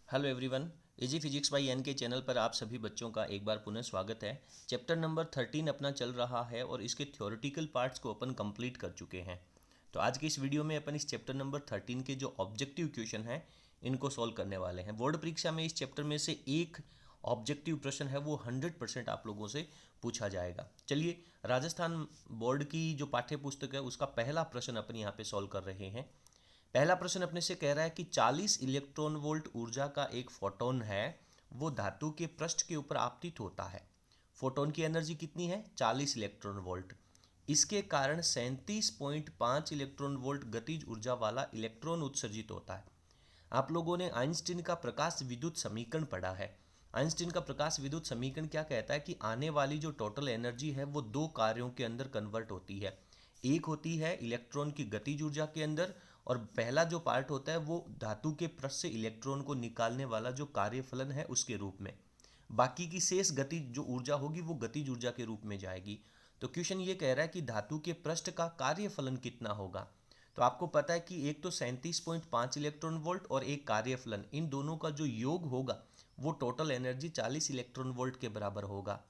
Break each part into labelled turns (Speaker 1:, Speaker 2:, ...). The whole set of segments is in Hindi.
Speaker 1: Hello everyone, easy physics by N K channel पर आप सभी बच्चों का एक बार पुनः स्वागत है। चैप्टर नंबर 13 अपना चल रहा है और इसके थ्योरेटिकल पार्ट्स को अपन कंप्लीट कर चुके हैं। तो आज की इस वीडियो में अपन इस चैप्टर नंबर 13 के जो ऑब्जेक्टिव क्वेश्चन हैं इनको सॉल्व करने वाले हैं। बोर्ड परीक्षा में इस चैप्टर में से एक ऑब्जेक्टिव प्रश्न है वो 100% आप लोगों से पूछा जाएगा। चलिए, राजस्थान बोर्ड की जो पाठ्य पुस्तक है उसका पहला प्रश्न अपन यहाँ पे सॉल्व कर रहे हैं। पहला प्रश्न अपने से कह रहा है कि 40 इलेक्ट्रॉन वोल्ट ऊर्जा का एक फोटोन है, वो धातु के पृष्ठ के ऊपर आपतित होता है। फोटोन की एनर्जी कितनी है? 40 इलेक्ट्रॉन वोल्ट। इसके कारण 37.5 इलेक्ट्रॉन वोल्ट गतिज ऊर्जा वाला इलेक्ट्रॉन उत्सर्जित होता है। आप लोगों ने आइंस्टीन का प्रकाश विद्युत समीकरण पढ़ा है। आइंस्टीन का प्रकाश विद्युत समीकरण क्या कहता है कि आने वाली जो टोटल एनर्जी है वो दो कार्यों के अंदर कन्वर्ट होती है। एक होती है इलेक्ट्रॉन की गतिज ऊर्जा के अंदर, और पहला जो पार्ट होता है वो धातु के पृष्ठ से इलेक्ट्रॉन को निकालने वाला जो कार्यफलन है उसके रूप में। बाकी की शेष गति जो ऊर्जा होगी वो गतिज ऊर्जा के रूप में जाएगी। तो क्वेश्चन ये कह रहा है कि धातु के पृष्ठ का कार्यफलन कितना होगा। तो आपको पता है कि एक तो 37.5 इलेक्ट्रॉन वोल्ट और एक कार्यफलन, इन दोनों का जो योग होगा वो टोटल एनर्जी 40 इलेक्ट्रॉन वोल्ट के बराबर होगा।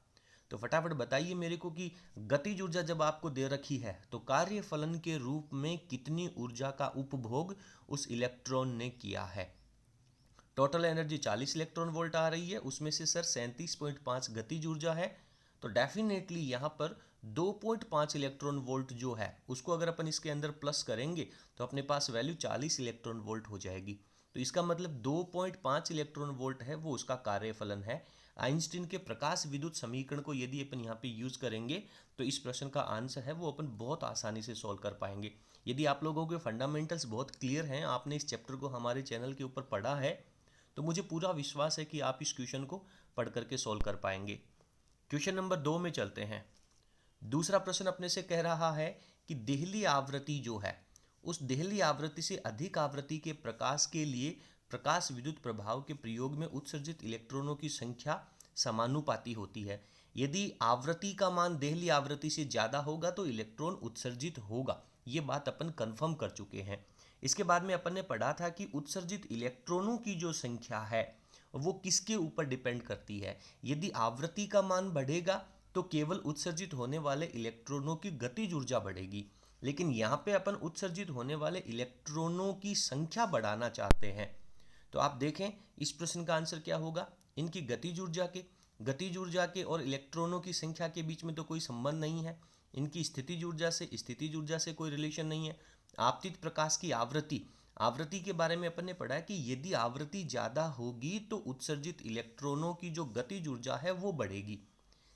Speaker 1: तो फटाफट बताइए मेरे को कि गतिज ऊर्जा जब आपको दे रखी है तो कार्यफलन के रूप में कितनी ऊर्जा का उपभोग उस इलेक्ट्रॉन ने किया है। टोटल एनर्जी 40 इलेक्ट्रॉन वोल्ट आ रही है, उसमें से सर 37.5 गतिज ऊर्जा है, तो डेफिनेटली यहाँ पर 2.5 इलेक्ट्रॉन वोल्ट जो है उसको अगर अपन इसके अंदर प्लस करेंगे तो अपने पास वैल्यू 40 इलेक्ट्रॉन वोल्ट हो जाएगी। तो इसका मतलब 2.5 इलेक्ट्रॉन वोल्ट है वो उसका कार्यफलन है। आइंस्टीन के प्रकाश विद्युत समीकरण को यदि अपन यहाँ पे यूज़ करेंगे तो इस प्रश्न का आंसर है वो अपन बहुत आसानी से सॉल्व कर पाएंगे। यदि आप लोगों के फंडामेंटल्स बहुत क्लियर हैं, आपने इस चैप्टर को हमारे चैनल के ऊपर पढ़ा है, तो मुझे पूरा विश्वास है कि आप इस क्वेश्चन को पढ़ करके सॉल्व कर पाएंगे। क्वेश्चन नंबर 2 में चलते हैं। दूसरा प्रश्न अपने से कह रहा है कि देहली आवृत्ति जो है उस देहली आवृत्ति से अधिक आवृत्ति के प्रकाश के लिए प्रकाश विद्युत प्रभाव के प्रयोग में उत्सर्जित इलेक्ट्रॉनों की संख्या समानुपाती होती है। यदि आवृत्ति का मान देहली आवृत्ति से ज़्यादा होगा तो इलेक्ट्रॉन उत्सर्जित होगा, ये बात अपन कंफर्म कर चुके हैं। इसके बाद में अपन ने पढ़ा था कि उत्सर्जित इलेक्ट्रॉनों की जो संख्या है वो किसके ऊपर डिपेंड करती है। यदि आवृत्ति का मान बढ़ेगा तो केवल उत्सर्जित होने वाले इलेक्ट्रॉनों की गतिज ऊर्जा बढ़ेगी, लेकिन यहाँ पे अपन उत्सर्जित होने वाले इलेक्ट्रॉनों की संख्या बढ़ाना चाहते हैं। तो आप देखें इस प्रश्न का आंसर क्या होगा। इनकी गतिज ऊर्जा के और इलेक्ट्रॉनों की संख्या के बीच में तो कोई संबंध नहीं है। इनकी स्थितिज ऊर्जा से कोई रिलेशन नहीं है। आपतित प्रकाश की आवृत्ति के बारे में अपन ने पढ़ा है कि यदि आवृत्ति ज़्यादा होगी तो उत्सर्जित इलेक्ट्रॉनों की जो गतिज ऊर्जा है वो बढ़ेगी।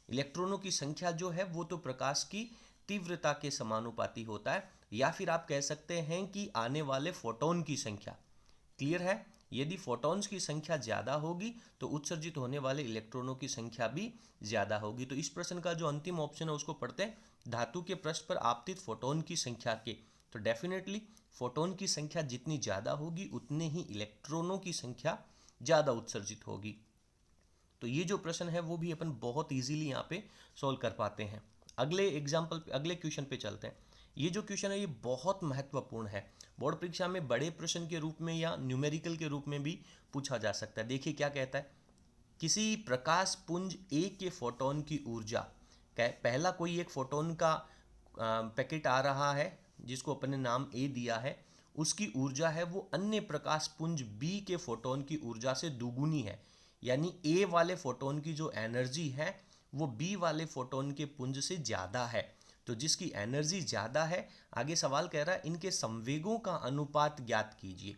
Speaker 1: इलेक्ट्रॉनों की संख्या जो है वो तो प्रकाश की तीव्रता के समानुपाती होता है, या फिर आप कह सकते हैं कि आने वाले फोटोन की संख्या। क्लियर है? यदि फोटॉन्स की संख्या ज़्यादा होगी तो उत्सर्जित होने वाले इलेक्ट्रॉनों की संख्या भी ज़्यादा होगी। तो इस प्रश्न का जो अंतिम ऑप्शन है उसको पढ़ते हैं, धातु के पृष्ठ पर आपतित फोटोन की संख्या के। तो डेफिनेटली फोटोन की संख्या जितनी ज़्यादा होगी उतने ही इलेक्ट्रॉनों की संख्या ज़्यादा उत्सर्जित होगी। तो ये जो प्रश्न है वो भी अपन बहुत इजीली यहाँ पे सॉल्व कर पाते हैं। अगले क्वेश्चन पे चलते हैं। ये जो क्वेश्चन है ये बहुत महत्वपूर्ण है। बोर्ड परीक्षा में बड़े प्रश्न के रूप में या न्यूमेरिकल के रूप में भी पूछा जा सकता है। देखिए क्या कहता है। किसी प्रकाश पुंज ए के फोटोन की ऊर्जा, पहला कोई एक फोटोन का पैकेट आ रहा है जिसको अपन ने नाम ए दिया है, उसकी ऊर्जा है वो अन्य प्रकाश पुंज बी के फोटोन की ऊर्जा से दुगुनी है। यानी ए वाले फोटोन की जो एनर्जी है वो बी वाले फोटोन के पुंज से ज़्यादा है। तो जिसकी एनर्जी ज़्यादा है, आगे सवाल कह रहा है इनके संवेगों का अनुपात ज्ञात कीजिए।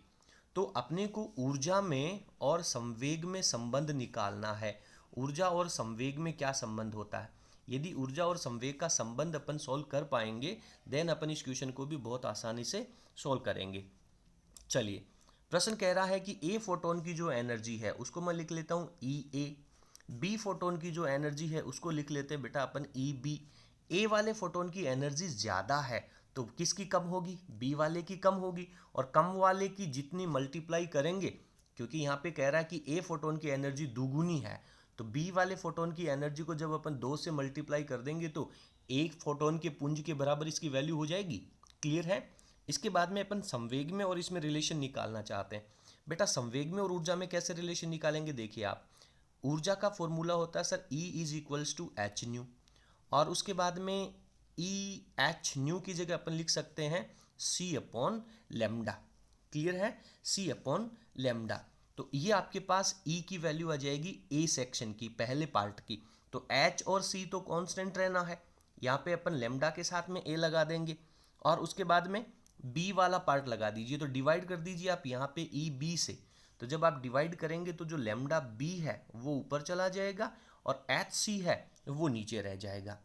Speaker 1: तो अपने को ऊर्जा में और संवेग में संबंध निकालना है। ऊर्जा और संवेग में क्या संबंध होता है। यदि ऊर्जा और संवेग का संबंध अपन सॉल्व कर पाएंगे देन अपन इस क्वेश्चन को भी बहुत आसानी से सॉल्व करेंगे। चलिए, प्रश्न कह रहा है कि ए फोटोन की जो एनर्जी है उसको मैं लिख लेता हूँ ई ए, बी फोटोन की जो एनर्जी है उसको लिख लेते हैं बेटा अपन ई बी। ए वाले फोटोन की एनर्जी ज़्यादा है तो किसकी कम होगी? बी वाले की कम होगी, और कम वाले की जितनी मल्टीप्लाई करेंगे, क्योंकि यहाँ पे कह रहा है कि ए फोटोन की एनर्जी दुगुनी है, तो बी वाले फोटोन की एनर्जी को जब अपन 2 से मल्टीप्लाई कर देंगे तो एक फोटोन के पुंज के बराबर इसकी वैल्यू हो जाएगी। क्लियर है? इसके बाद में अपन संवेग में और इसमें रिलेशन निकालना चाहते हैं। बेटा संवेग में और ऊर्जा में कैसे रिलेशन निकालेंगे, देखिए आप, ऊर्जा का फॉर्मूला होता है sir E is equals to H nu, और उसके बाद में ई एच न्यू की जगह अपन लिख सकते हैं सी अपॉन लेमडा। क्लियर है, सी अपॉन लेमडा। तो ये आपके पास ई की वैल्यू आ जाएगी ए सेक्शन की, पहले पार्ट की। तो एच और सी तो कांस्टेंट रहना है, यहाँ पे अपन लेमडा के साथ में ए लगा देंगे, और उसके बाद में बी वाला पार्ट लगा दीजिए। तो डिवाइड कर दीजिए आप यहाँ पे ई बी से। तो जब आप डिवाइड करेंगे तो जो लेमडा बी है वो ऊपर चला जाएगा और एच सी है वो नीचे रह जाएगा।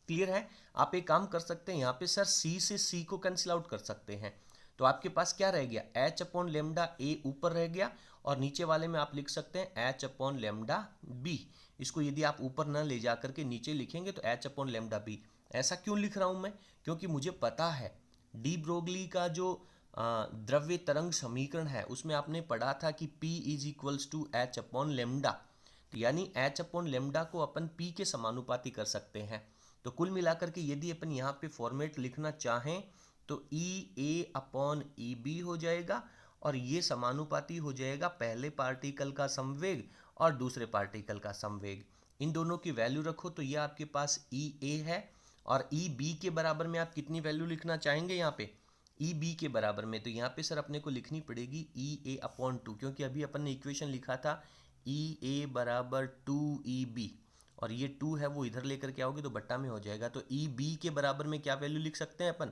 Speaker 1: क्लियर है, आप एक काम कर सकते हैं, यहाँ पे सर सी से सी को कैंसिल आउट कर सकते हैं। तो आपके पास क्या रह गया, एच अपॉन लेमडा ए ऊपर रह गया, और नीचे वाले में आप लिख सकते हैं एच अपॉन लेमडा बी। इसको यदि आप ऊपर ना ले जा करके नीचे लिखेंगे तो एच अपॉन लेमडा बी। ऐसा क्यों लिख रहा हूँ मैं, क्योंकि मुझे पता है डी ब्रोगली का जो द्रव्य तरंग समीकरण है उसमें आपने पढ़ा था कि P is equals to H upon lambda. तो यानी एच अपॉन लेमडा को अपन P के समानुपाती कर सकते हैं। तो कुल मिलाकर के यदि अपन यहाँ पे फॉर्मेट लिखना चाहें तो ई ए अपॉन ई बी हो जाएगा, और ये समानुपाती हो जाएगा पहले पार्टिकल का संवेग और दूसरे पार्टिकल का संवेग। इन दोनों की वैल्यू रखो तो ये आपके पास ई ए है, और ई बी के बराबर में आप कितनी वैल्यू लिखना चाहेंगे यहाँ पे, ई बी के बराबर में। तो यहाँ पे सर अपने को लिखनी पड़ेगी ई ए अपॉन टू, क्योंकि अभी अपन ने इक्वेशन लिखा था ई ए बराबर टू ई बी, और ये टू है वो इधर लेकर के आओगे तो बट्टा में हो जाएगा। तो ई बी के बराबर में क्या वैल्यू लिख सकते हैं अपन,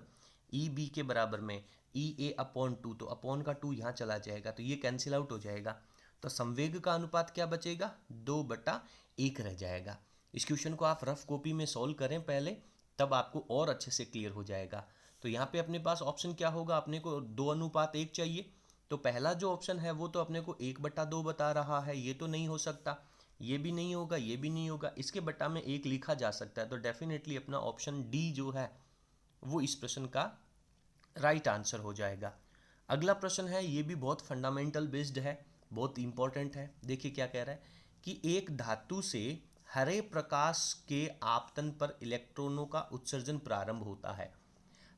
Speaker 1: ई बी के बराबर में ई ए अपॉन टू, तो अपॉन का टू यहाँ चला जाएगा तो ये कैंसिल आउट हो जाएगा। तो संवेग का अनुपात क्या बचेगा, 2/1 रह जाएगा। इस क्वेश्चन को आप रफ कॉपी में सॉल्व करें पहले, तब आपको और अच्छे से क्लियर हो जाएगा। तो यहाँ पे अपने पास ऑप्शन क्या होगा, अपने को 2:1 चाहिए। तो पहला जो ऑप्शन है वो तो अपने को 1/2 बता रहा है, ये तो नहीं हो सकता, ये भी नहीं होगा, ये भी नहीं होगा, इसके बट्टा में 1 लिखा जा सकता है। तो डेफिनेटली अपना ऑप्शन डी जो है वो इस प्रश्न का राइट आंसर हो जाएगा। अगला प्रश्न है, ये भी बहुत फंडामेंटल बेस्ड है, बहुत इंपॉर्टेंट है। देखिए क्या कह रहा है कि एक धातु से हरे प्रकाश के आपतन पर इलेक्ट्रॉनों का उत्सर्जन प्रारंभ होता है।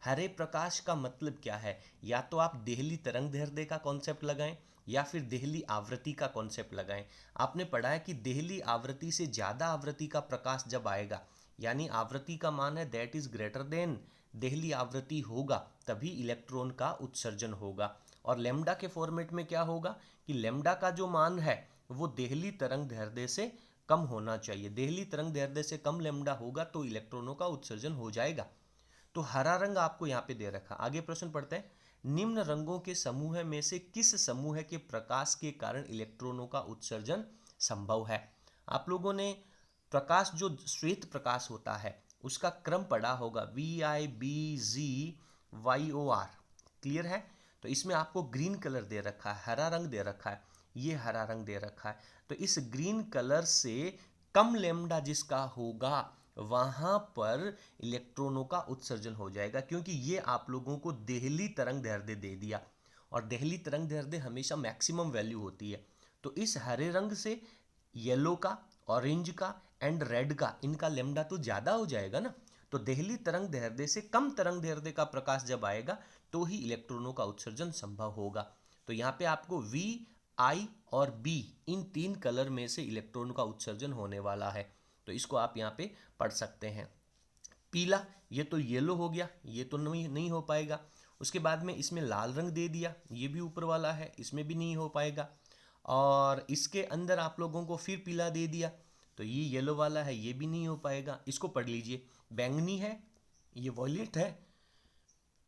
Speaker 1: हरे प्रकाश का मतलब क्या है, या तो आप देहली तरंग दैर्ध्य का कॉन्सेप्ट लगाएं या फिर देहली आवृत्ति का कॉन्सेप्ट लगाएं। आपने पढ़ा है कि देहली आवृत्ति से ज़्यादा आवृत्ति का प्रकाश जब आएगा, यानी आवृत्ति का मान है that is greater then Delhi आवृत्ति होगा, तभी इलेक्ट्रॉन का उत्सर्जन होगा। और लेमडा के फॉर्मेट में क्या होगा कि लेमडा का जो मान है वो देहली तरंग दैर्ध्य से कम होना चाहिए। देहली तरंग दैर्ध्य से कम लेमडा होगा तो इलेक्ट्रॉनों का उत्सर्जन हो जाएगा। तो हरा रंग आपको यहाँ पे दे रखा। आगे प्रश्न पढ़ते हैं, निम्न रंगों के समूह में से किस समूह के प्रकाश के कारण इलेक्ट्रॉनों का उत्सर्जन संभव है। आप लोगों ने प्रकाश जो श्वेत प्रकाश होता है उसका क्रम पढ़ा होगा, VIBGYOR। क्लियर है, तो इसमें आपको ग्रीन कलर दे रखा है, हरा रंग दे रखा है, ये हरा रंग दे रखा है। तो इस ग्रीन कलर से कम लेमडा जिसका होगा वहां पर इलेक्ट्रॉनों का उत्सर्जन हो जाएगा, क्योंकि ये आप लोगों को देहली तरंग दैर्ध्य दे दिया, और देहली तरंग दैर्ध्य हमेशा मैक्सिमम वैल्यू होती है। तो इस हरे रंग से येलो का, ऑरेंज का एंड रेड का, इनका लेमडा तो ज़्यादा हो जाएगा ना। तो देहली तरंग दैर्ध्य से कम तरंग दैर्ध्य का प्रकाश जब आएगा तो ही इलेक्ट्रॉनों का उत्सर्जन संभव होगा। तो यहाँ पे आपको V, I और B इन 3 कलर में से इलेक्ट्रॉन का उत्सर्जन होने वाला है। तो इसको आप यहाँ पे पढ़ सकते हैं। पीला, ये तो येलो हो गया, ये तो नहीं हो पाएगा। उसके बाद में इसमें लाल रंग दे दिया, ये भी ऊपर वाला है, इसमें भी नहीं हो पाएगा। और इसके अंदर आप लोगों को फिर पीला दे दिया, तो ये येलो वाला है, ये भी नहीं हो पाएगा। इसको पढ़ लीजिए, बैंगनी है, ये वॉयलेट है,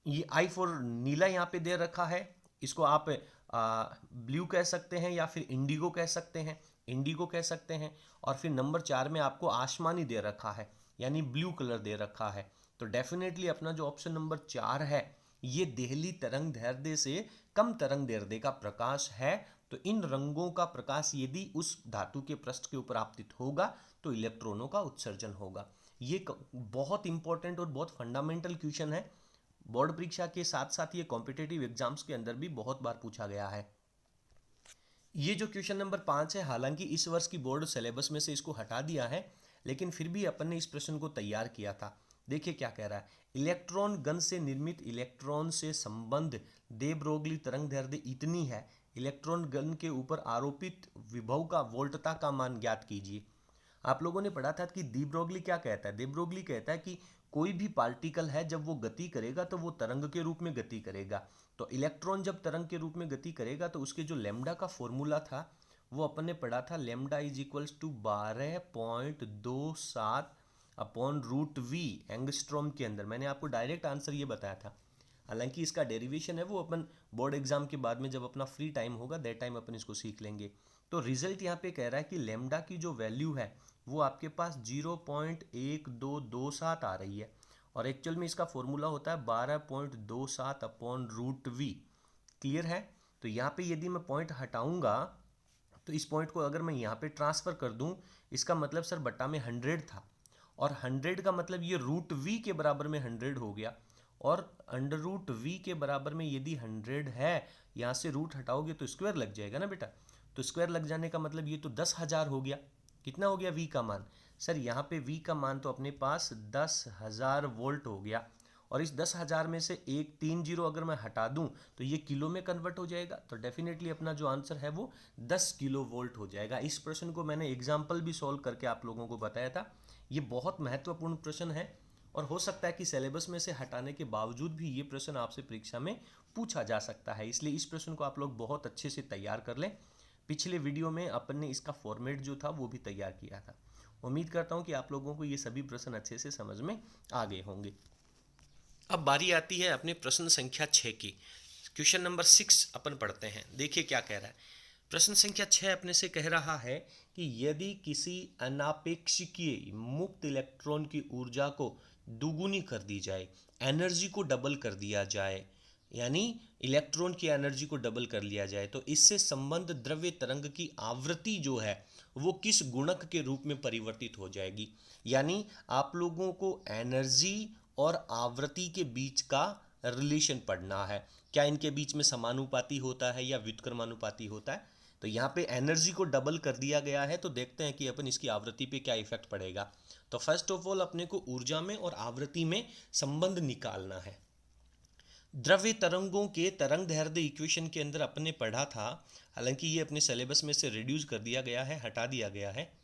Speaker 1: ये आई फॉर नीला यहाँ पे दे रखा है, इसको आप ब्लू कह सकते हैं या फिर इंडिगो कह सकते हैं, इंडिगो कह सकते हैं। और फिर नंबर 4 में आपको आसमानी दे रखा है, यानी ब्लू कलर दे रखा है। तो डेफिनेटली अपना जो ऑप्शन नंबर 4 है ये देहली तरंग दैर्ध्य से कम तरंग दैर्ध्य का प्रकाश है। तो इन रंगों का प्रकाश यदि उस धातु के पृष्ठ के ऊपर आपतित होगा तो इलेक्ट्रॉनों का उत्सर्जन होगा। ये बहुत इंपॉर्टेंट और बहुत फंडामेंटल क्वेश्चन है, बोर्ड परीक्षा के साथ साथ ये कॉम्पिटेटिव एग्जाम्स के अंदर भी बहुत बार पूछा गया है। ये जो क्वेश्चन नंबर 5 है, हालांकि इस वर्ष की बोर्ड सिलेबस में से इसको हटा दिया है, लेकिन फिर भी अपन ने इस प्रश्न को तैयार किया था। देखिए क्या कह रहा है, इलेक्ट्रॉन गन से निर्मित इलेक्ट्रॉन से संबंध दे ब्रोगली तरंग दैर्ध्य इतनी है, इलेक्ट्रॉन गन के ऊपर आरोपित विभव का वोल्टता का मान ज्ञात कीजिए। आप लोगों ने पढ़ा था कि डी ब्रोगली क्या कहता है। डी ब्रोगली कहता है कि कोई भी पार्टिकल है जब वो गति करेगा तो वो तरंग के रूप में गति करेगा। तो इलेक्ट्रॉन जब तरंग के रूप में गति करेगा तो उसके जो लैम्डा का फॉर्मूला था वो अपन ने पढ़ा था, lambda is equals to 12.27 upon root V angstrom के अंदर। मैंने आपको डायरेक्ट आंसर ये बताया था, हालांकि इसका डेरिवेशन है वो अपन बोर्ड एग्जाम के बाद में जब अपना फ्री टाइम होगा दैट टाइम अपन इसको सीख लेंगे। तो रिजल्ट यहाँ पे कह रहा है कि लैम्डा की जो वैल्यू है वो आपके पास 0.1227 आ रही है, और एक्चुअल में इसका फॉर्मूला होता है 12.27 अपॉन रूट वी। क्लियर है। तो यहाँ पे यदि मैं पॉइंट हटाऊंगा तो इस पॉइंट को अगर मैं यहाँ पे ट्रांसफर कर दूं, इसका मतलब सर बट्टा में 100 था, और 100 का मतलब ये रूट वी के बराबर में 100 हो गया, और अंडर रूट वी के बराबर में यदि 100 है, यहाँ से रूट हटाओगे तो स्क्वायर लग जाएगा ना बेटा। तो स्क्वायर लग जाने का मतलब ये तो 10,000 हो गया। कितना हो गया वी का मान? सर यहाँ पे वी का मान तो अपने पास 10,000 वोल्ट हो गया, और इस 10,000 में से एक 3 जीरो अगर मैं हटा दूं तो ये किलो में कन्वर्ट हो जाएगा। तो डेफिनेटली अपना जो आंसर है वो 10 किलो वोल्ट हो जाएगा। इस प्रश्न को मैंने एग्जाम्पल भी सॉल्व करके आप लोगों को बताया था। ये बहुत महत्वपूर्ण प्रश्न है, और हो सकता है कि सिलेबस में से हटाने के बावजूद भी ये प्रश्न आपसे परीक्षा में पूछा जा सकता है, इसलिए इस प्रश्न को आप लोग बहुत अच्छे से तैयार कर लें। पिछले वीडियो में अपन ने इसका फॉर्मेट जो था वो भी तैयार किया था। उम्मीद करता हूँ कि आप लोगों को ये सभी प्रश्न अच्छे से समझ में आ गए होंगे। अब बारी आती है अपने प्रश्न संख्या 6 की। क्वेश्चन नंबर 6 अपन पढ़ते हैं। देखिए क्या कह रहा है। प्रश्न संख्या 6 अपने से कह रहा है कि यदि किसी अनापेक्षिकीय मुक्त इलेक्ट्रॉन की ऊर्जा को दुगुनी कर दी जाए, एनर्जी को डबल कर दिया जाए, यानी इलेक्ट्रॉन की एनर्जी को डबल कर लिया जाए, तो इससे संबंध द्रव्य तरंग की आवृत्ति जो है वो किस गुणक के रूप में परिवर्तित हो जाएगी। यानी आप लोगों को एनर्जी और आवृत्ति के बीच का रिलेशन पढ़ना है। क्या इनके बीच में समानुपाती होता है या व्युत्क्रमानुपाती होता है। तो यहाँ पे एनर्जी को डबल कर दिया गया है, तो देखते हैं कि अपन इसकी आवृत्ति पे क्या इफेक्ट पड़ेगा। तो फर्स्ट ऑफ ऑल अपने को ऊर्जा में और आवृत्ति में संबंध निकालना है। द्रव्य तरंगों के तरंग दैर्ध्य इक्वेशन के अंदर अपने पढ़ा था, हालांकि ये अपने सिलेबस में से रिड्यूस कर दिया गया है, हटा दिया गया है।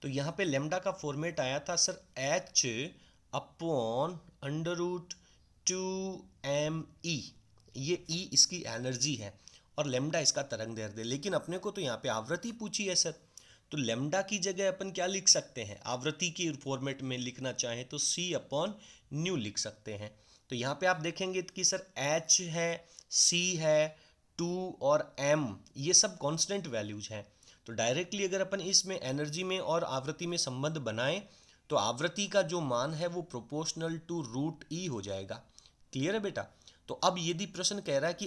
Speaker 1: तो यहाँ पे लेमडा का फॉर्मेट आया था sir H upon under root 2m ये ई इसकी एनर्जी है और लेमडा इसका तरंग दैर्ध्य। लेकिन अपने को तो यहाँ पे आवृत्ति पूछी है सर, तो लेमडा की जगह अपन क्या लिख सकते हैं, आवृत्ति के फॉर्मेट में लिखना चाहें तो c अपॉन न्यू लिख सकते हैं। तो यहाँ पे आप देखेंगे कि सर h है, c है, 2 और m ये सब कांस्टेंट वैल्यूज हैं। तो डायरेक्टली अगर अपन इसमें एनर्जी में और आवृत्ति में संबंध बनाएं तो आवृत्ति का जो मान है वो प्रोपोर्शनल टू रूट ई हो जाएगा। क्लियर है बेटा। तो अब यदि प्रश्न कह रहा है कि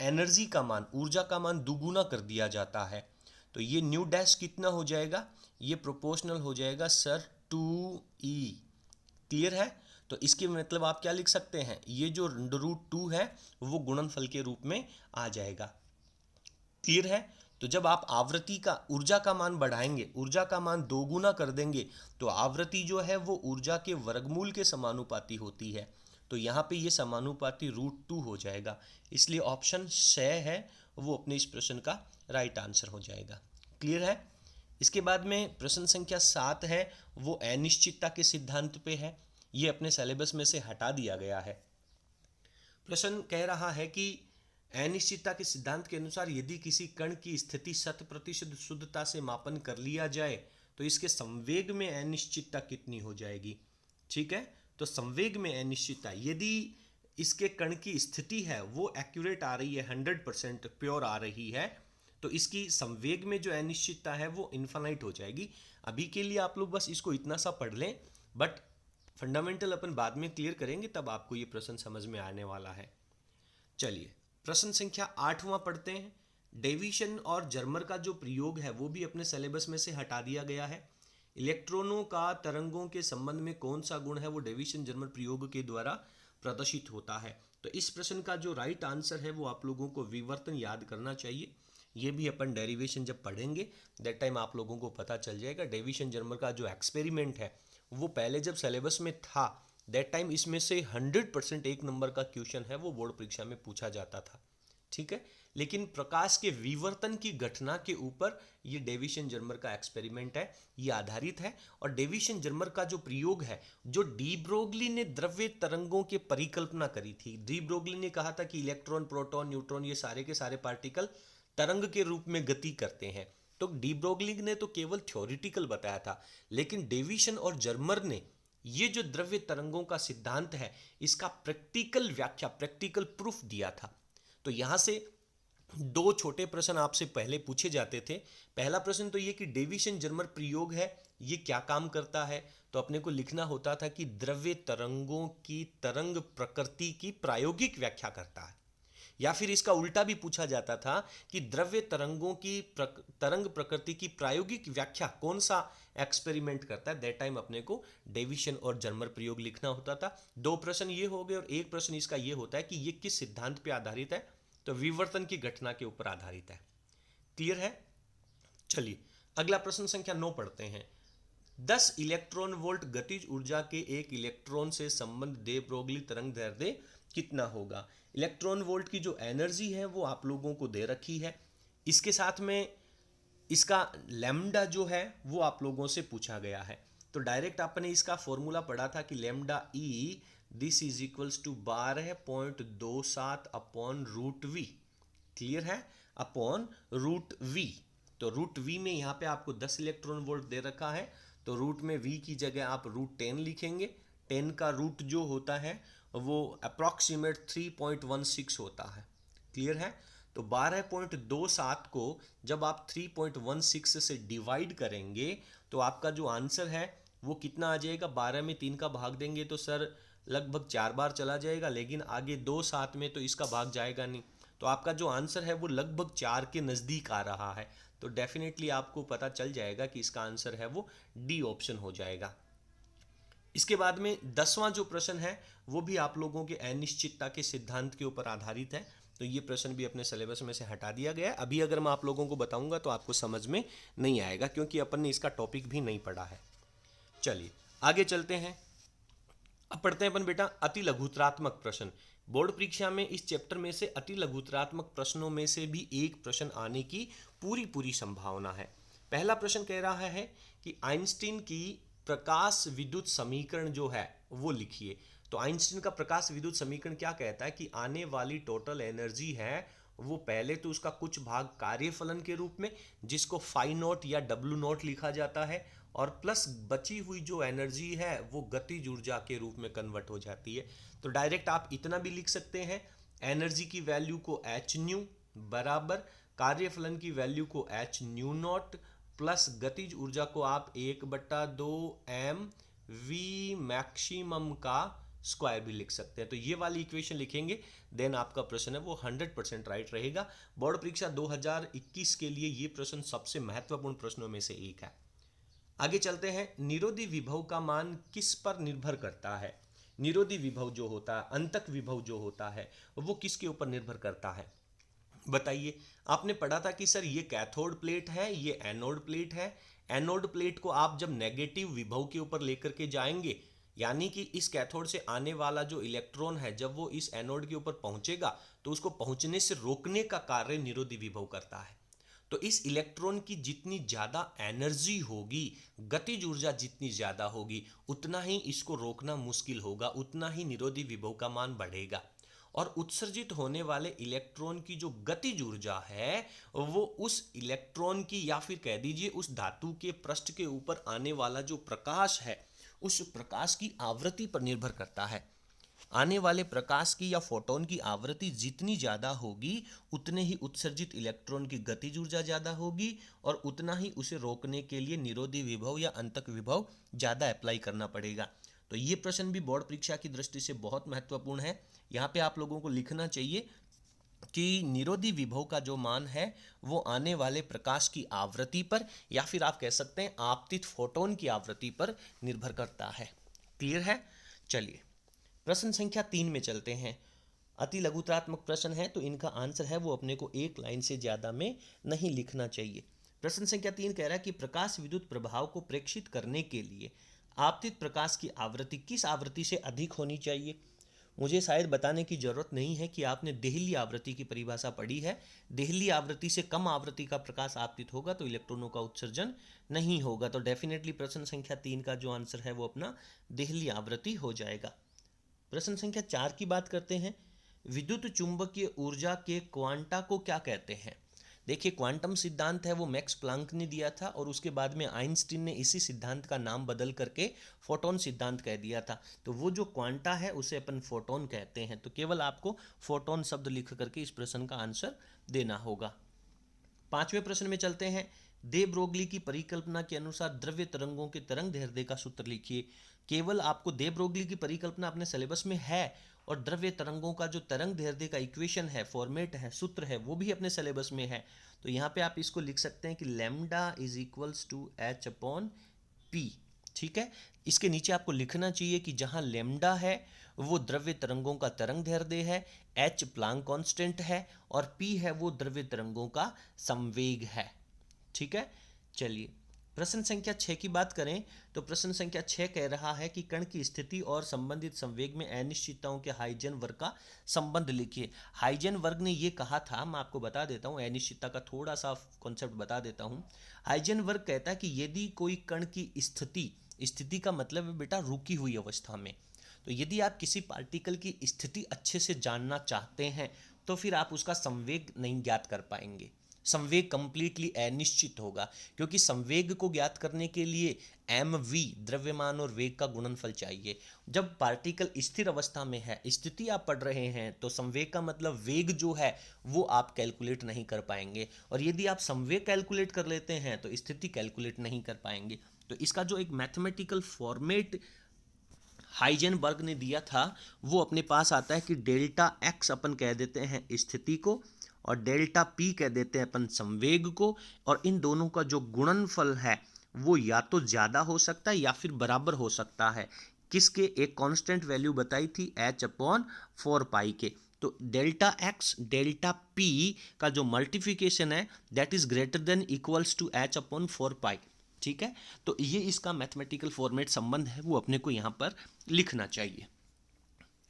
Speaker 1: एनर्जी का मान, ऊर्जा का मान दुगुना कर दिया जाता है, तो ये न्यू डैश कितना हो जाएगा, ये प्रोपोर्शनल हो जाएगा सर 2e। क्लियर है। तो इसके मतलब आप क्या लिख सकते हैं, ये जो रूट 2 है वो गुणनफल के रूप में आ जाएगा। क्लियर है। तो जब आप आवृत्ति का ऊर्जा का मान बढ़ाएंगे, ऊर्जा का मान दोगुना कर देंगे, तो आवृत्ति जो है वो ऊर्जा के वर्गमूल के समानुपाती होती है। तो यहाँ पे ये समानुपाती रूट 2 हो जाएगा, इसलिए ऑप्शन 6 है वो अपने इस प्रश्न का राइट आंसर हो जाएगा। क्लियर है। इसके बाद में प्रश्न संख्या 7 है वो अनिश्चितता के सिद्धांत पे है, ये अपने सिलेबस में से हटा दिया गया है। प्रश्न कह रहा है कि अनिश्चितता के सिद्धांत के अनुसार यदि किसी कण की स्थिति 100% शुद्धता से मापन कर लिया जाए तो इसके संवेग में अनिश्चितता कितनी हो जाएगी। ठीक है। तो संवेग में अनिश्चितता, यदि इसके कण की स्थिति है वो एक्यूरेट आ रही है, 100% प्योर आ रही है, तो इसकी संवेग में जो अनिश्चितता है वो इन्फानाइट हो जाएगी। अभी के लिए आप लोग बस इसको इतना सा पढ़ लें, बट फंडामेंटल अपन बाद में क्लियर करेंगे, तब आपको ये प्रश्न समझ में आने वाला है। चलिए प्रश्न संख्या 8वां पढ़ते हैं। डेविसन और जर्मर का जो प्रयोग है वो भी अपने सिलेबस में से हटा दिया गया है। इलेक्ट्रॉनों का तरंगों के संबंध में कौन सा गुण है वो डेविसन जर्मर प्रयोग के द्वारा प्रदर्शित होता है। तो इस प्रश्न का जो राइट आंसर है वो आप लोगों को विवर्तन याद करना चाहिए। ये भी अपन डेरिवेशन जब पढ़ेंगे दैट टाइम आप लोगों को पता चल जाएगा। डेविसन जर्मर का जो एक्सपेरिमेंट है वो पहले जब सिलेबस में था दैट टाइम इसमें से 100% 1 नंबर का क्वेश्चन है वो बोर्ड परीक्षा में पूछा जाता था। ठीक है। लेकिन प्रकाश के विवर्तन की घटना के ऊपर ये डेविसन जर्मर का एक्सपेरिमेंट है, ये आधारित है। और डेविसन जर्मर का जो प्रयोग है, जो डी ब्रोगली ने द्रव्य तरंगों की परिकल्पना करी थी। डी ब्रोगली ने कहा था कि इलेक्ट्रॉन, प्रोटॉन, न्यूट्रॉन ये सारे के सारे पार्टिकल तरंग के रूप में गति करते हैं। तो डी ब्रोगली ने तो केवल थ्योरिटिकल बताया था, लेकिन डेविसन और जर्मर ने ये जो द्रव्य तरंगों का सिद्धांत है, इसका प्रैक्टिकल व्याख्या, प्रैक्टिकल प्रूफ दिया था। तो यहां से दो छोटे प्रश्न आपसे पहले पूछे जाते थे। पहला प्रश्न तो ये कि डेविसन जर्मर प्रयोग है, ये क्या काम करता है। तो अपने को लिखना होता था कि द्रव्य तरंगों की तरंग प्रकृति की प्रायोगिक व्याख्या करता है। या फिर इसका उल्टा भी पूछा जाता था कि द्रव्य तरंगों की तरंग प्रकृति की प्रायोगिक व्याख्या कौन सा एक्सपेरिमेंट करता है। दैट टाइम अपने को डेविसन और जर्मर प्रयोग लिखना होता था। दो प्रश्न ये हो गए और एक प्रश्न इसका ये होता है कि ये किस सिद्धांत पे आधारित है। तो विवर्तन की घटना के ऊपर आधारित है। क्लियर है। चलिए अगला प्रश्न संख्या 9 पढ़ते हैं। 10 इलेक्ट्रॉन वोल्ट गतिज ऊर्जा के एक इलेक्ट्रॉन से संबंध दे ब्रोगली तरंग दैर्ध्य कितना होगा। इलेक्ट्रॉन वोल्ट की जो एनर्जी है वो आप लोगों को दे रखी है। इसके साथ में इसका लैम्डा जो है वो आप लोगों से पूछा गया है। तो डायरेक्ट आपने इसका फॉर्मूला पढ़ा था कि lambda E this is equals to 12.27 upon root V. Clear है, अपॉन रूट वी। तो रूट वी में यहाँ पे आपको 10 इलेक्ट्रॉन वोल्ट दे रखा है, तो रूट में वी की जगह आप रूट 10 लिखेंगे। 10 का रूट जो होता है वो अप्रॉक्सीमेट 3.16 होता है। क्लियर है। तो 12.27 को जब आप 3.16 से डिवाइड करेंगे तो आपका जो आंसर है वो कितना आ जाएगा। 12 में 3 का भाग देंगे तो सर लगभग 4 बार चला जाएगा, लेकिन आगे 2 7 में तो इसका भाग जाएगा नहीं। तो आपका जो आंसर है वो लगभग 4 के नज़दीक आ रहा है। तो डेफिनेटली आपको पता चल जाएगा कि इसका आंसर है वो डी ऑप्शन हो जाएगा। इसके बाद में 10वां जो प्रश्न है वो भी आप लोगों के अनिश्चितता के सिद्धांत के ऊपर आधारित है। तो ये प्रश्न भी अपने सिलेबस में से हटा दिया गया है। अभी अगर मैं आप लोगों को बताऊंगा तो आपको समझ में नहीं आएगा, क्योंकि अपन ने इसका टॉपिक भी नहीं पढ़ा है। चलिए आगे चलते हैं। अब पढ़ते हैं अपन बेटा अति लघुतरात्मक प्रश्न। बोर्ड परीक्षा में इस चैप्टर में से अति लघुतरात्मक प्रश्नों में से भी एक प्रश्न आने की पूरी संभावना है। पहला प्रश्न कह रहा है कि आइंस्टीन की प्रकाश विद्युत समीकरण जो है वो लिखिए। तो आइंस्टीन का प्रकाश विद्युत समीकरण क्या कहता है कि आने वाली टोटल एनर्जी है वो पहले तो उसका कुछ भाग कार्यफलन के रूप में, जिसको फाई नॉट या डब्ल्यू नॉट लिखा जाता है, और प्लस बची हुई जो एनर्जी है वो गतिज ऊर्जा के रूप में कन्वर्ट हो जाती है। तो डायरेक्ट आप इतना भी लिख सकते हैं, एनर्जी की वैल्यू को एच न्यू बराबर कार्यफलन की वैल्यू को एच न्यू नॉट प्लस गतिज ऊर्जा को आप 1/2 एम वी मैक्सिमम का स्क्वायर भी लिख सकते हैं। तो ये वाली इक्वेशन लिखेंगे, देन आपका प्रश्न है वो 100% राइट रहेगा। बोर्ड परीक्षा 2021 के लिए ये प्रश्न सबसे महत्वपूर्ण प्रश्नों में से एक है। आगे चलते हैं। निरोधी विभव का मान किस पर निर्भर करता है। निरोधी विभव जो होता है, अंतक विभव जो होता है, वो किसके ऊपर निर्भर करता है बताइए। आपने पढ़ा था कि सर ये कैथोड प्लेट है, ये एनोड प्लेट है। एनोड प्लेट को आप जब नेगेटिव विभव के ऊपर लेकर के जाएंगे, यानी कि इस कैथोड से आने वाला जो इलेक्ट्रॉन है जब वो इस एनोड के ऊपर पहुंचेगा तो उसको पहुंचने से रोकने का कार्य निरोधी विभव करता है। तो इस इलेक्ट्रॉन की जितनी ज़्यादा एनर्जी होगी, गतिज ऊर्जा जितनी ज़्यादा होगी, उतना ही इसको रोकना मुश्किल होगा, उतना ही निरोधी विभव का मान बढ़ेगा। और उत्सर्जित होने वाले इलेक्ट्रॉन की जो गतिज ऊर्जा है वो उस इलेक्ट्रॉन की, या फिर कह दीजिए उस धातु के पृष्ठ के ऊपर आने वाला जो प्रकाश है उस प्रकाश की आवृत्ति पर निर्भर करता है। आने वाले प्रकाश की या फोटोन की आवृत्ति जितनी ज़्यादा होगी उतने ही उत्सर्जित इलेक्ट्रॉन की गतिज ऊर्जा ज़्यादा होगी, और उतना ही उसे रोकने के लिए निरोधी विभव या अंतक विभव ज़्यादा अप्लाई करना पड़ेगा। तो ये प्रश्न भी बोर्ड परीक्षा की दृष्टि से बहुत महत्वपूर्ण है। यहाँ पे आप लोगों को लिखना चाहिए कि निरोधी विभव का जो मान है वो आने वाले प्रकाश की आवृत्ति पर, या फिर आप कह सकते हैं आपतित फोटोन की आवृत्ति पर निर्भर करता है। क्लियर है। चलिए प्रश्न संख्या 3 में चलते हैं। अति लघुतरात्मक प्रश्न है तो इनका आंसर है वो अपने को एक लाइन से ज़्यादा में नहीं लिखना चाहिए। प्रश्न संख्या 3 कह रहा है कि प्रकाश विद्युत प्रभाव को प्रेक्षित करने के लिए आपतित प्रकाश की आवृत्ति किस आवृत्ति से अधिक होनी चाहिए। मुझे शायद बताने की ज़रूरत नहीं है कि आपने देहली आवृत्ति की परिभाषा पढ़ी है। देहली आवृत्ति से कम आवृत्ति का प्रकाश आपतित होगा तो इलेक्ट्रॉनों का उत्सर्जन नहीं होगा। तो डेफिनेटली प्रश्न संख्या 3 का जो आंसर है वो अपना देहली आवृत्ति हो जाएगा। प्रश्न संख्या 4 की बात करते हैं। विद्युत चुंबकीय ऊर्जा के क्वांटा को क्या कहते हैं? देखिए, क्वांटम सिद्धांत है वो मैक्स प्लांक ने दिया था और उसके बाद में आइंस्टीन ने इसी सिद्धांत का नाम बदल करके फोटोन सिद्धांत कह दिया था। तो वो जो क्वांटा है उसे अपन फोटोन कहते हैं। तो केवल आपको फोटोन शब्द लिख करके इस प्रश्न का आंसर देना होगा। 5वें प्रश्न में चलते हैं। दे ब्रोगली की परिकल्पना के अनुसार द्रव्य तरंगों के तरंग दैर्ध्य का सूत्र लिखिए। केवल आपको दे ब्रोगली की परिकल्पना अपने सिलेबस में है और द्रव्य तरंगों का जो तरंग दैर्ध्य का इक्वेशन है, फॉर्मेट है, सूत्र है, वो भी अपने सिलेबस में है। तो यहाँ पे आप इसको लिख सकते हैं कि lambda is equals to H upon P. ठीक है, इसके नीचे आपको लिखना चाहिए कि जहाँ लैम्डा है वो द्रव्य तरंगों का तरंग दैर्ध्य है, एच प्लांक कांस्टेंट है और पी है वो द्रव्य तरंगों का संवेग है। ठीक है, चलिए प्रश्न संख्या 6 की बात करें तो प्रश्न संख्या 6 कह रहा है कि कण की स्थिति और संबंधित संवेग में अनिश्चितताओं के हाइजेनबर्ग का संबंध लिखिए। हाइजेनबर्ग ने ये कहा था, मैं आपको बता देता हूँ, अनिश्चितता का थोड़ा सा कॉन्सेप्ट बता देता हूँ। हाइजेनबर्ग कहता है कि यदि कोई कण की स्थिति का मतलब है बेटा रुकी हुई अवस्था में, तो यदि आप किसी पार्टिकल की स्थिति अच्छे से जानना चाहते हैं तो फिर आप उसका संवेग नहीं ज्ञात कर पाएंगे। संवेग कंप्लीटली अनिश्चित होगा, क्योंकि संवेग को ज्ञात करने के लिए mv द्रव्यमान और वेग का गुणनफल चाहिए। जब पार्टिकल स्थिर अवस्था में है, स्थिति आप पढ़ रहे हैं, तो संवेग का मतलब वेग जो है वो आप कैलकुलेट नहीं कर पाएंगे, और यदि आप संवेग कैलकुलेट कर लेते हैं तो स्थिति कैलकुलेट नहीं कर पाएंगे। तो इसका जो एक मैथमेटिकल फॉर्मेट हाइजेनबर्ग ने दिया था वो अपने पास आता है कि डेल्टा एक्स अपन कह देते हैं स्थिति को और डेल्टा पी कह देते हैं अपन संवेग को, और इन दोनों का जो गुणनफल है वो या तो ज़्यादा हो सकता है या फिर बराबर हो सकता है। किसके? एक कांस्टेंट वैल्यू बताई थी h अपॉन 4 पाई के। तो डेल्टा एक्स डेल्टा पी का जो मल्टीप्लिकेशन है that is greater than equals to h upon 4 pi. ठीक है, तो ये इसका मैथमेटिकल फॉर्मेट संबंध है वो अपने को यहाँ पर लिखना चाहिए।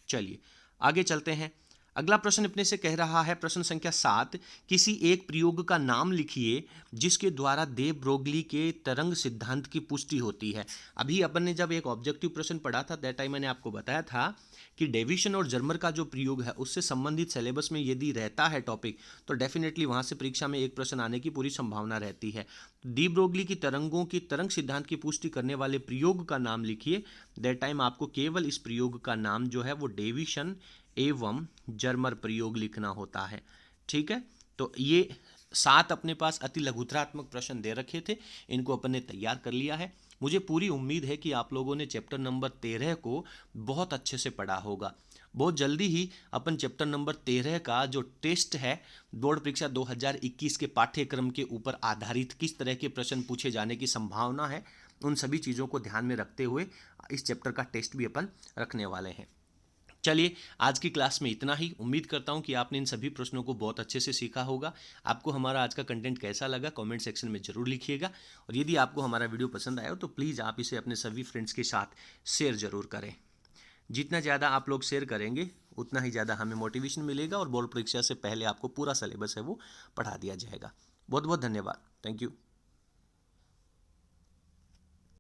Speaker 1: चलिए आगे चलते हैं। अगला प्रश्न अपने से कह रहा है, प्रश्न संख्या 7, किसी एक प्रयोग का नाम लिखिए जिसके द्वारा दे ब्रोगली के तरंग सिद्धांत की पुष्टि होती है। अभी अपन ने जब एक ऑब्जेक्टिव प्रश्न पढ़ा था दैट टाइम मैंने आपको बताया था कि डेविशन और जर्मर का जो प्रयोग है उससे संबंधित सिलेबस में यदि रहता है टॉपिक तो डेफिनेटली वहाँ से परीक्षा में एक प्रश्न आने की पूरी संभावना रहती है। डी ब्रोगली की तरंगों की तरंग सिद्धांत की पुष्टि करने वाले प्रयोग का नाम लिखिए। दैट टाइम आपको केवल इस प्रयोग का नाम जो है वो डेविशन एवं जर्मर प्रयोग लिखना होता है। ठीक है, तो ये 7 अपने पास अति लघुत्रात्मक प्रश्न दे रखे थे, इनको अपन ने तैयार कर लिया है। मुझे पूरी उम्मीद है कि आप लोगों ने चैप्टर नंबर 13 को बहुत अच्छे से पढ़ा होगा। बहुत जल्दी ही अपन चैप्टर नंबर 13 का जो टेस्ट है बोर्ड परीक्षा 2021 के पाठ्यक्रम के ऊपर आधारित किस तरह के प्रश्न पूछे जाने की संभावना है, उन सभी चीज़ों को ध्यान में रखते हुए इस चैप्टर का टेस्ट भी अपन रखने वाले हैं। चलिए आज की क्लास में इतना ही। उम्मीद करता हूं कि आपने इन सभी प्रश्नों को बहुत अच्छे से सीखा होगा। आपको हमारा आज का कंटेंट कैसा लगा कमेंट सेक्शन में ज़रूर लिखिएगा, और यदि आपको हमारा वीडियो पसंद आया हो तो प्लीज़ आप इसे अपने सभी फ्रेंड्स के साथ शेयर ज़रूर करें। जितना ज़्यादा आप लोग शेयर करेंगे उतना ही ज़्यादा हमें मोटिवेशन मिलेगा और बोर्ड परीक्षा से पहले आपको पूरा सिलेबस है वो पढ़ा दिया जाएगा। बहुत बहुत धन्यवाद। Thank you.